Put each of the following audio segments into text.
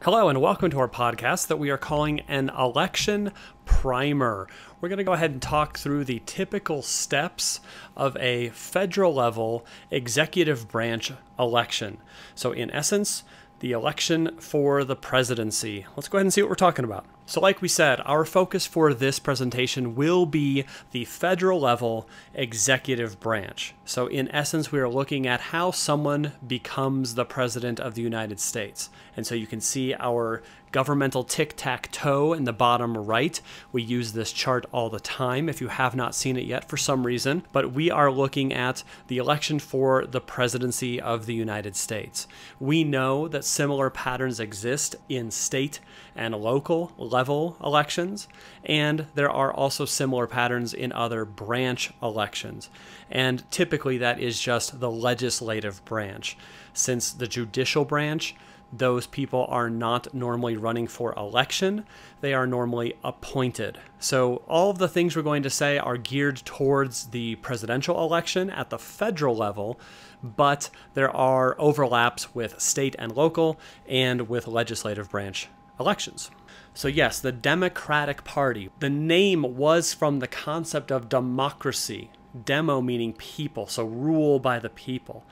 Hello and welcome to our podcast that we are calling an election primer. We're going to go ahead and talk through the typical steps of a federal level executive branch election. So in essence, the election for the presidency. Let's go ahead and see what we're talking about. So like we said, our focus for this presentation will be the federal level executive branch. So in essence, we are looking at how someone becomes the president of the United States. And so you can see our governmental tic-tac-toe in the bottom right. We use this chart all the time if you have not seen it yet for some reason, but we are looking at the election for the presidency of the United States. We know that similar patterns exist in state and local level elections, and there are also similar patterns in other branch elections. And typically that is just the legislative branch. Since the judicial branch, those people are not normally running for election, they are normally appointed. So all of the things we're going to say are geared towards the presidential election at the federal level, but there are overlaps with state and local and with legislative branch elections. So yes, the Democratic Party, the name was from the concept of democracy, demo meaning people, so rule by the people.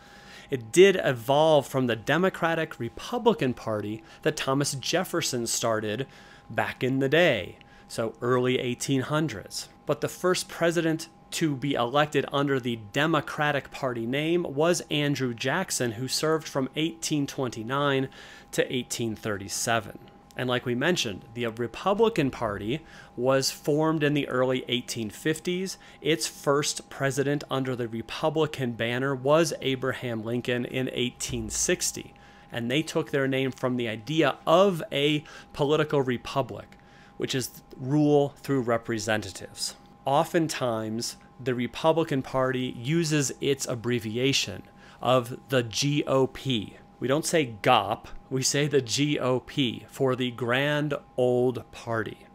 It did evolve from the Democratic Republican Party that Thomas Jefferson started back in the day, so early 1800s. But the first president to be elected under the Democratic Party name was Andrew Jackson, who served from 1829 to 1837. And like we mentioned, the Republican Party was formed in the early 1850s. Its first president under the Republican banner was Abraham Lincoln in 1860. And they took their name from the idea of a political republic, which is rule through representatives. Oftentimes, the Republican Party uses its abbreviation of the GOP. We don't say GOP, we say the GOP for the Grand Old Party.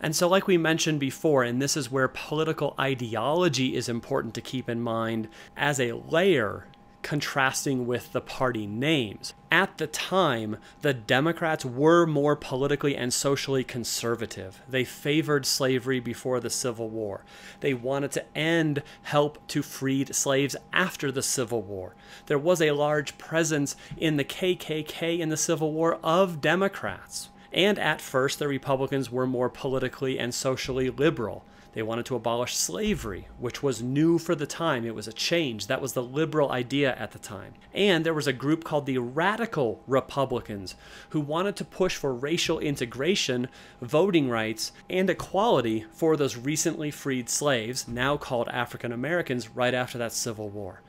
And so like we mentioned before, and this is where political ideology is important to keep in mind as a layer contrasting with the party names. At the time, the Democrats were more politically and socially conservative. They favored slavery before the Civil War. They wanted to end help to freed slaves after the Civil War. There was a large presence in the KKK in the Civil War of Democrats. And at first, the Republicans were more politically and socially liberal. They wanted to abolish slavery, which was new for the time. It was a change. That was the liberal idea at the time. And there was a group called the Radical Republicans who wanted to push for racial integration, voting rights, and equality for those recently freed slaves, now called African Americans, right after that Civil War.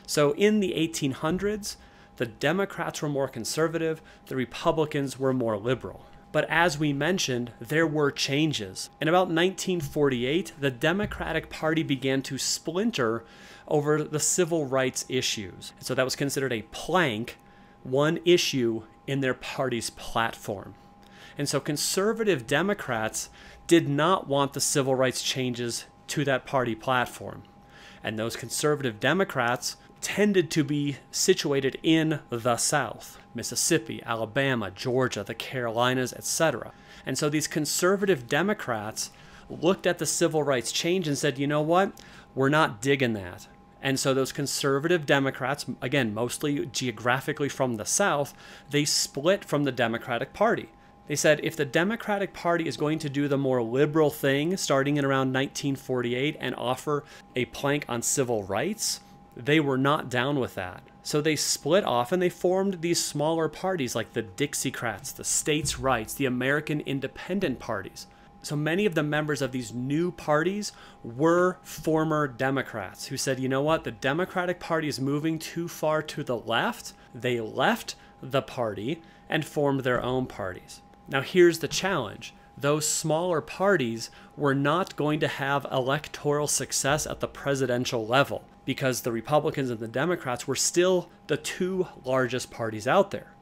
So in the 1800s, the Democrats were more conservative, the Republicans were more liberal. But as we mentioned, there were changes. In about 1948, the Democratic Party began to splinter over the civil rights issues. And so that was considered a plank, one issue in their party's platform. And so conservative Democrats did not want the civil rights changes to that party platform. And those conservative Democrats tended to be situated in the South. Mississippi, Alabama, Georgia, the Carolinas, etc. And so these conservative Democrats looked at the civil rights change and said, you know what, we're not digging that. And so those conservative Democrats, again, mostly geographically from the South, they split from the Democratic Party. They said if the Democratic Party is going to do the more liberal thing starting in around 1948 and offer a plank on civil rights, they were not down with that. So they split off and they formed these smaller parties like the Dixiecrats, the States' Rights, the American Independent parties. So many of the members of these new parties were former Democrats who said, you know what, the Democratic Party is moving too far to the left. They left the party and formed their own parties. Now here's the challenge. Those smaller parties were not going to have electoral success at the presidential level because the Republicans and the Democrats were still the two largest parties out there.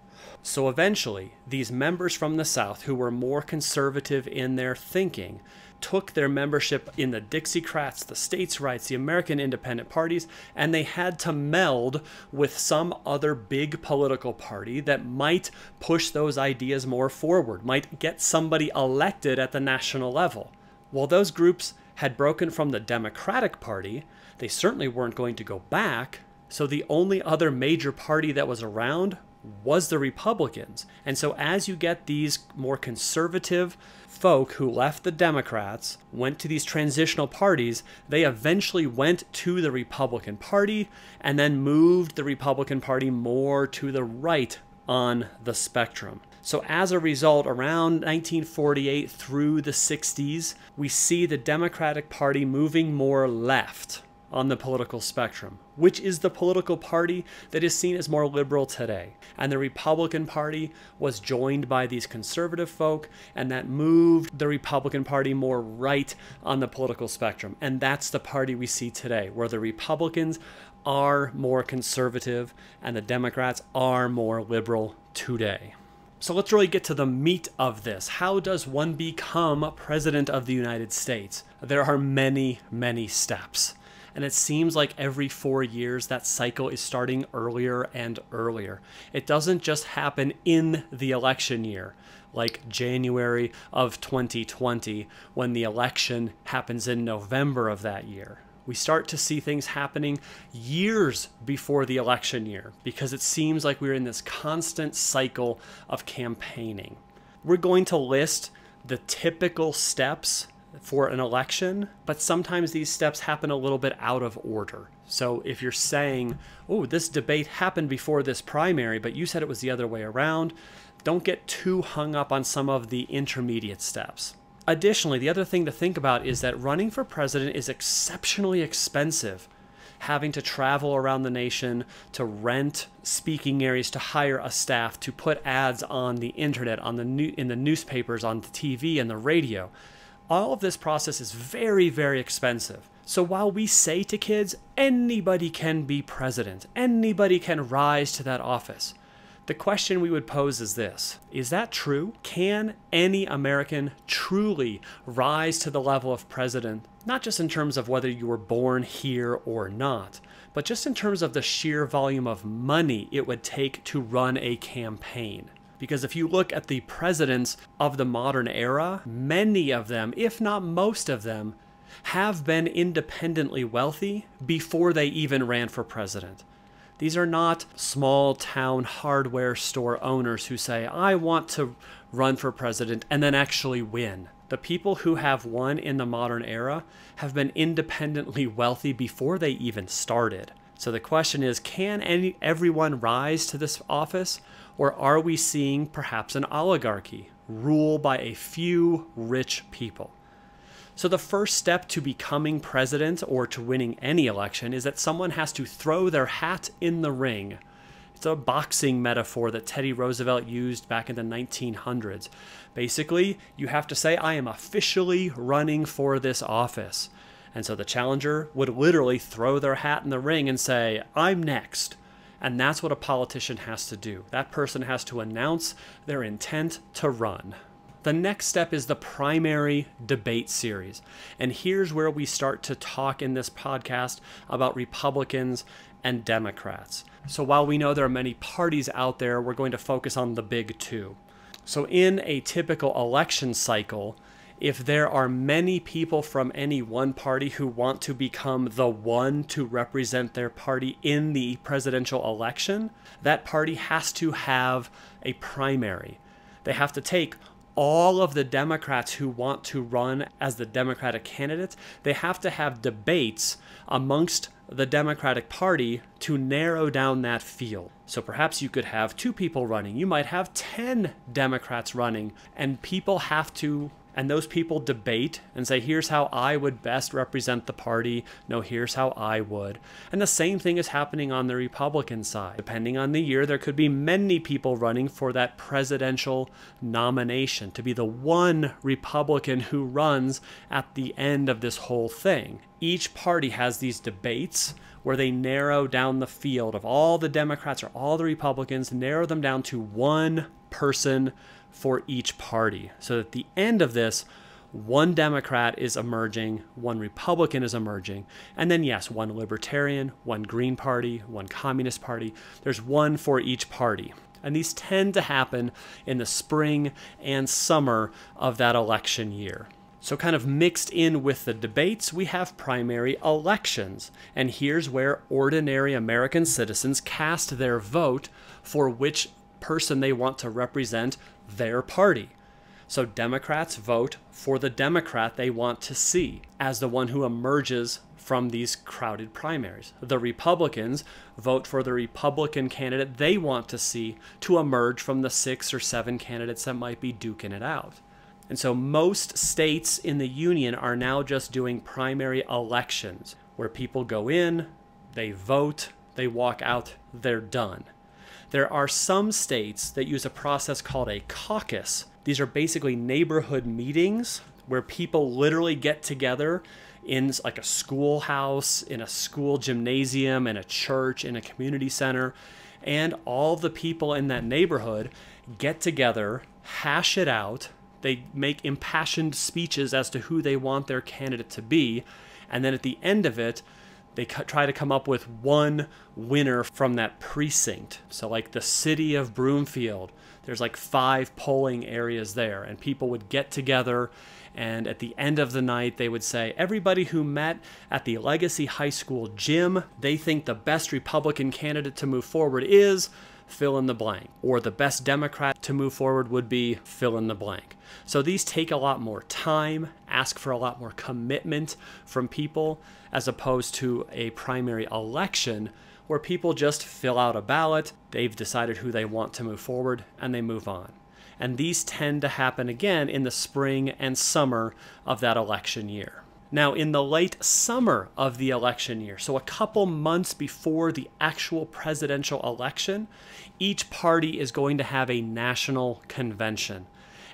So eventually, these members from the South who were more conservative in their thinking took their membership in the Dixiecrats, the States' Rights, the American independent parties, and they had to meld with some other big political party that might push those ideas more forward, might get somebody elected at the national level. While those groups had broken from the Democratic Party, they certainly weren't going to go back, so the only other major party that was around was the Republicans. And so as you get these more conservative folk who left the Democrats, went to these transitional parties, they eventually went to the Republican Party and then moved the Republican Party more to the right on the spectrum. So as a result, around 1948 through the 60s, we see the Democratic Party moving more left on the political spectrum, which is the political party that is seen as more liberal today. And the Republican Party was joined by these conservative folk, and that moved the Republican Party more right on the political spectrum. And that's the party we see today, where the Republicans are more conservative and the Democrats are more liberal today. So let's really get to the meat of this. How does one become president of the United States? There are many, many steps. And it seems like every 4 years that cycle is starting earlier and earlier. It doesn't just happen in the election year, like January of 2020, when the election happens in November of that year. We start to see things happening years before the election year, because it seems like we're in this constant cycle of campaigning. We're going to list the typical steps for an election, but sometimes these steps happen a little bit out of order. So if you're saying, oh, this debate happened before this primary, but you said it was the other way around, don't get too hung up on some of the intermediate steps. Additionally, the other thing to think about is that running for president is exceptionally expensive. Having to travel around the nation, to rent speaking areas, to hire a staff, to put ads on the internet, in the newspapers, on the TV and the radio. All of this process is very, very expensive. So while we say to kids, anybody can be president, anybody can rise to that office, the question we would pose is this: is that true? Can any American truly rise to the level of president, not just in terms of whether you were born here or not, but just in terms of the sheer volume of money it would take to run a campaign? Because if you look at the presidents of the modern era, many of them, if not most of them, have been independently wealthy before they even ran for president. These are not small town hardware store owners who say, I want to run for president and then actually win. The people who have won in the modern era have been independently wealthy before they even started. So the question is, can everyone rise to this office? Or are we seeing perhaps an oligarchy, rule by a few rich people? So the first step to becoming president or to winning any election is that someone has to throw their hat in the ring. It's a boxing metaphor that Teddy Roosevelt used back in the 1900s. Basically, you have to say, I am officially running for this office. And so the challenger would literally throw their hat in the ring and say, I'm next. And that's what a politician has to do. That person has to announce their intent to run. The next step is the primary debate series. And here's where we start to talk in this podcast about Republicans and Democrats. So while we know there are many parties out there, we're going to focus on the big two. So in a typical election cycle, if there are many people from any one party who want to become the one to represent their party in the presidential election, that party has to have a primary. They have to take all of the Democrats who want to run as the Democratic candidates. They have to have debates amongst the Democratic Party to narrow down that field. So perhaps you could have 2 people running. You might have 10 Democrats running, and people have to And those people debate and say, here's how I would best represent the party. No, here's how I would. And the same thing is happening on the Republican side. Depending on the year, there could be many people running for that presidential nomination to be the one Republican who runs at the end of this whole thing. Each party has these debates where they narrow down the field of all the Democrats or all the Republicans, narrow them down to one person for each party. So that at the end of this, one Democrat is emerging, one Republican is emerging, and then yes, one Libertarian, one Green Party, one Communist Party. There's one for each party. And these tend to happen in the spring and summer of that election year. So kind of mixed in with the debates, we have primary elections. And here's where ordinary American citizens cast their vote for which person they want to represent their party. So Democrats vote for the Democrat they want to see as the one who emerges from these crowded primaries. The Republicans vote for the Republican candidate they want to see to emerge from the 6 or 7 candidates that might be duking it out. And so most states in the union are now just doing primary elections where people go in, they vote, they walk out, they're done. There are some states that use a process called a caucus. These are basically neighborhood meetings where people literally get together in like a schoolhouse, in a school gymnasium, in a church, in a community center, and all the people in that neighborhood get together, hash it out. They make impassioned speeches as to who they want their candidate to be, and then at the end of it, they try to come up with one winner from that precinct. So like the city of Broomfield, there's like 5 polling areas there, and people would get together, and at the end of the night, they would say, everybody who met at the Legacy High School gym, they think the best Republican candidate to move forward is fill in the blank, or the best Democrat to move forward would be fill in the blank. So these take a lot more time, ask for a lot more commitment from people, as opposed to a primary election where people just fill out a ballot, they've decided who they want to move forward, and they move on. And these tend to happen again in the spring and summer of that election year. Now, in the late summer of the election year, so a couple months before the actual presidential election, each party is going to have a national convention.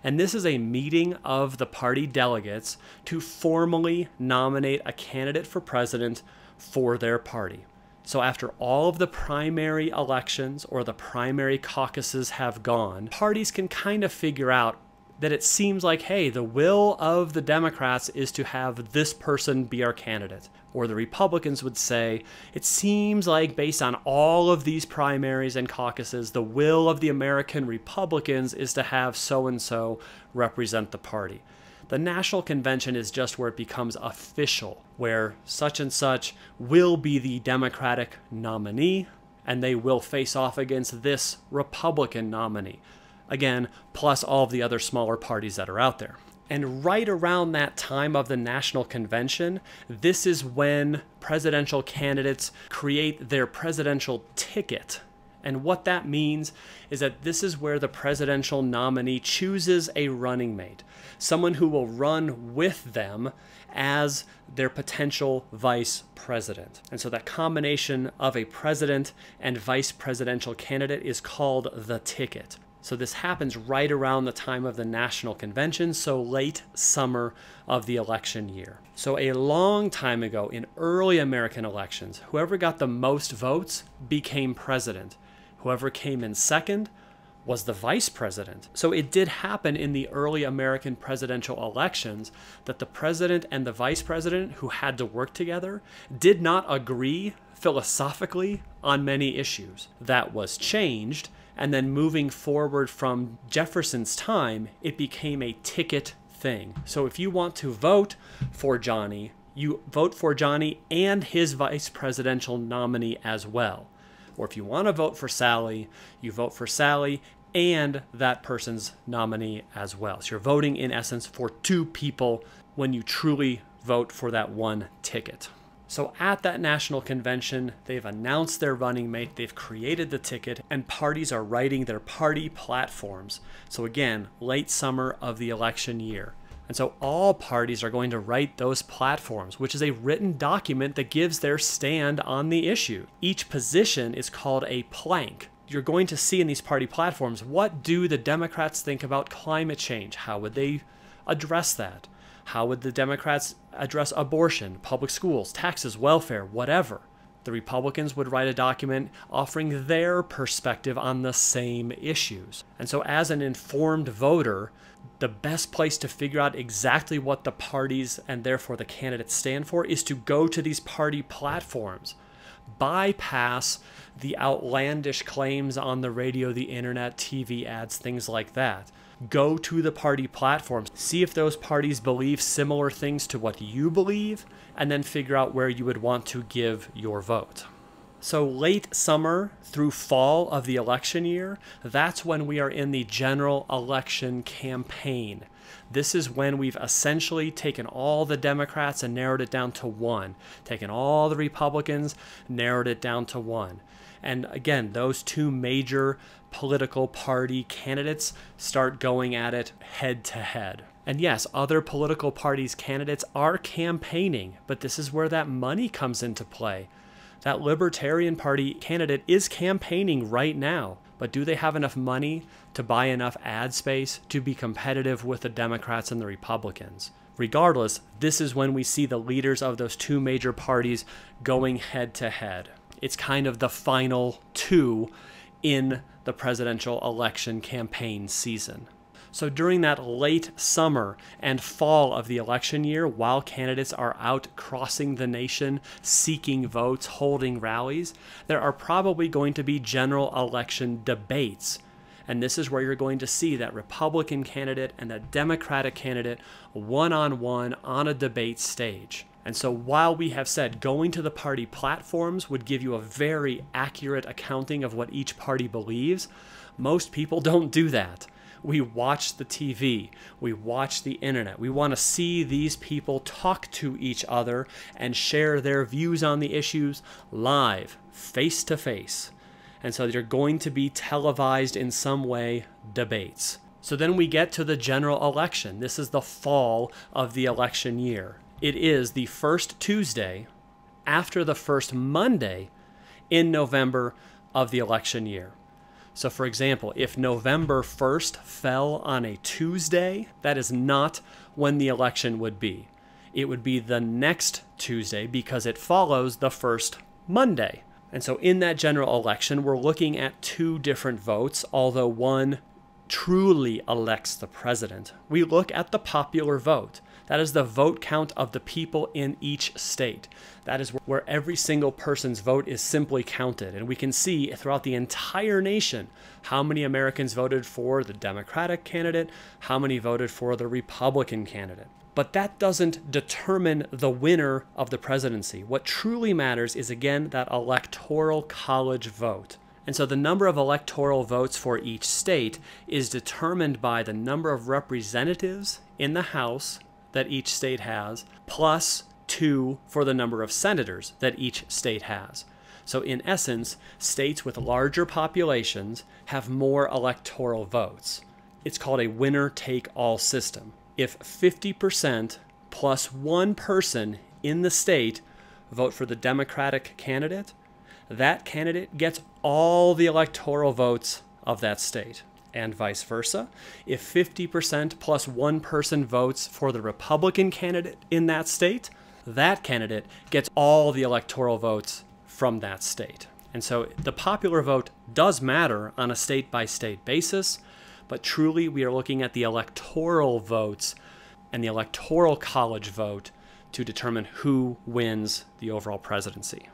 And this is a meeting of the party delegates to formally nominate a candidate for president for their party. So after all of the primary elections or the primary caucuses have gone, parties can kind of figure out that it seems like, hey, the will of the Democrats is to have this person be our candidate. Or the Republicans would say, it seems like based on all of these primaries and caucuses, the will of the American Republicans is to have so-and-so represent the party. The National Convention is just where it becomes official, where such and such will be the Democratic nominee, and they will face off against this Republican nominee. Again, plus all of the other smaller parties that are out there. And right around that time of the National Convention, this is when presidential candidates create their presidential ticket. And what that means is that this is where the presidential nominee chooses a running mate, someone who will run with them as their potential vice president. And so that combination of a president and vice presidential candidate is called the ticket. So this happens right around the time of the National Convention, so late summer of the election year. So a long time ago in early American elections, whoever got the most votes became president. Whoever came in second was the vice president. So it did happen in the early American presidential elections that the president and the vice president who had to work together did not agree philosophically on many issues. That was changed. And then moving forward from Jefferson's time, it became a ticket thing. So if you want to vote for Johnny, you vote for Johnny and his vice presidential nominee as well. Or if you want to vote for Sally, you vote for Sally and that person's nominee as well. So you're voting in essence for 2 people when you truly vote for that one ticket. So at that National Convention, they've announced their running mate, they've created the ticket, and parties are writing their party platforms. So again, late summer of the election year. And so all parties are going to write those platforms, which is a written document that gives their stand on the issue. Each position is called a plank. You're going to see in these party platforms, what do the Democrats think about climate change? How would they address that? How would the Democrats address abortion, public schools, taxes, welfare, whatever? The Republicans would write a document offering their perspective on the same issues. And so as an informed voter, the best place to figure out exactly what the parties and therefore the candidates stand for is to go to these party platforms. Bypass the outlandish claims on the radio, the internet, TV ads, things like that. Go to the party platforms, see if those parties believe similar things to what you believe, and then figure out where you would want to give your vote. So late summer through fall of the election year, that's when we are in the general election campaign. This is when we've essentially taken all the Democrats and narrowed it down to one, taken all the Republicans, narrowed it down to one. And again, those two major political party candidates start going at it head to head. And yes, other political parties' candidates are campaigning, but this is where that money comes into play. That Libertarian Party candidate is campaigning right now, but do they have enough money to buy enough ad space to be competitive with the Democrats and the Republicans? Regardless, this is when we see the leaders of those two major parties going head to head. It's kind of the final two in the presidential election campaign season. So during that late summer and fall of the election year, while candidates are out crossing the nation, seeking votes, holding rallies, there are probably going to be general election debates. And this is where you're going to see that Republican candidate and that Democratic candidate one-on-one on a debate stage. And so while we have said going to the party platforms would give you a very accurate accounting of what each party believes, most people don't do that. We watch the TV, we watch the internet. We want to see these people talk to each other and share their views on the issues live, face to face. And so they're going to be televised in some way debates. So then we get to the general election. This is the fall of the election year. It is the first Tuesday after the first Monday in November of the election year. So for example, if November 1st fell on a Tuesday, that is not when the election would be. It would be the next Tuesday because it follows the first Monday. And so in that general election, we're looking at two different votes, although one truly elects the president. We look at the popular vote. That is the vote count of the people in each state. That is where every single person's vote is simply counted. And we can see throughout the entire nation how many Americans voted for the Democratic candidate, how many voted for the Republican candidate. But that doesn't determine the winner of the presidency. What truly matters is, again, that electoral college vote. And so the number of electoral votes for each state is determined by the number of representatives in the House that each state has, plus 2 for the number of senators that each state has. So in essence, states with larger populations have more electoral votes. It's called a winner-take-all system. If 50% plus one person in the state vote for the Democratic candidate, that candidate gets all the electoral votes of that state. And vice versa. If 50% plus one person votes for the Republican candidate in that state, that candidate gets all the electoral votes from that state. And so the popular vote does matter on a state-by-state basis, but truly we are looking at the electoral votes and the electoral college vote to determine who wins the overall presidency.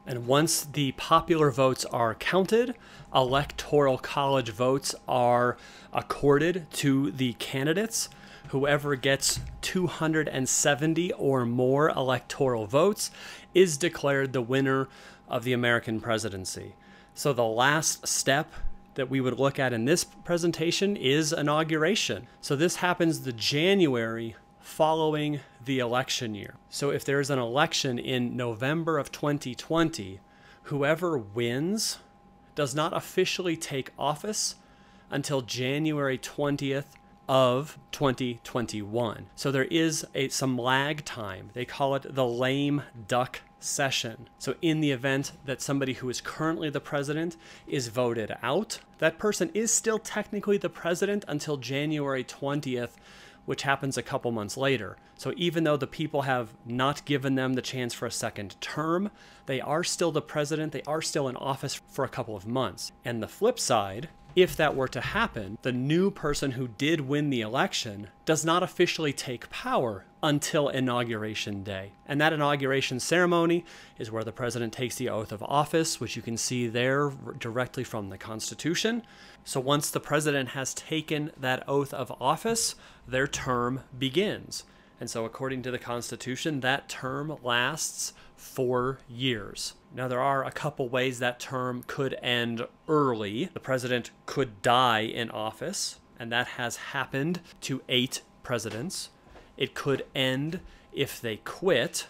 And once the popular votes are counted, electoral college votes are accorded to the candidates. Whoever gets 270 or more electoral votes is declared the winner of the American presidency. So the last step that we would look at in this presentation is inauguration. So this happens the January following the election year. So if there's an election in November of 2020, whoever wins does not officially take office until January 20th, of 2021. So there is some lag time. They call it the lame duck session. So in the event that somebody who is currently the president is voted out, that person is still technically the president until January 20th, which happens a couple months later. So even though the people have not given them the chance for a second term, they are still the president, they are still in office for a couple of months. And the flip side, if that were to happen, the new person who did win the election does not officially take power until Inauguration Day. And that inauguration ceremony is where the president takes the oath of office, which you can see there directly from the Constitution. So once the president has taken that oath of office, their term begins. And so according to the Constitution, that term lasts 4 years. Now, there are a couple ways that term could end early. The president could die in office, and that has happened to 8 presidents. It could end if they quit,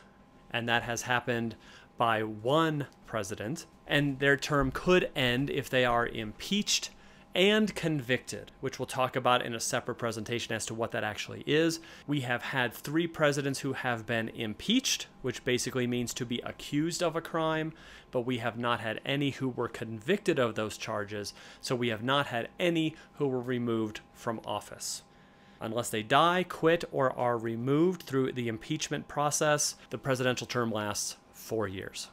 and that has happened by 1 president. And their term could end if they are impeached and convicted, which we'll talk about in a separate presentation as to what that actually is. We have had 3 presidents who have been impeached, which basically means to be accused of a crime, but we have not had any who were convicted of those charges, so we have not had any who were removed from office. Unless they die, quit, or are removed through the impeachment process, the presidential term lasts 4 years.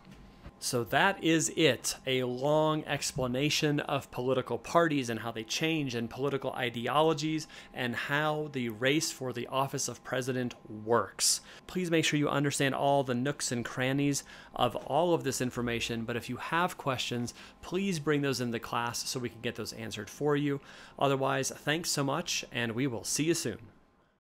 So that is it, a long explanation of political parties and how they change and political ideologies and how the race for the office of president works. Please make sure you understand all the nooks and crannies of all of this information, but if you have questions, please bring those into class so we can get those answered for you. Otherwise, thanks so much, and we will see you soon.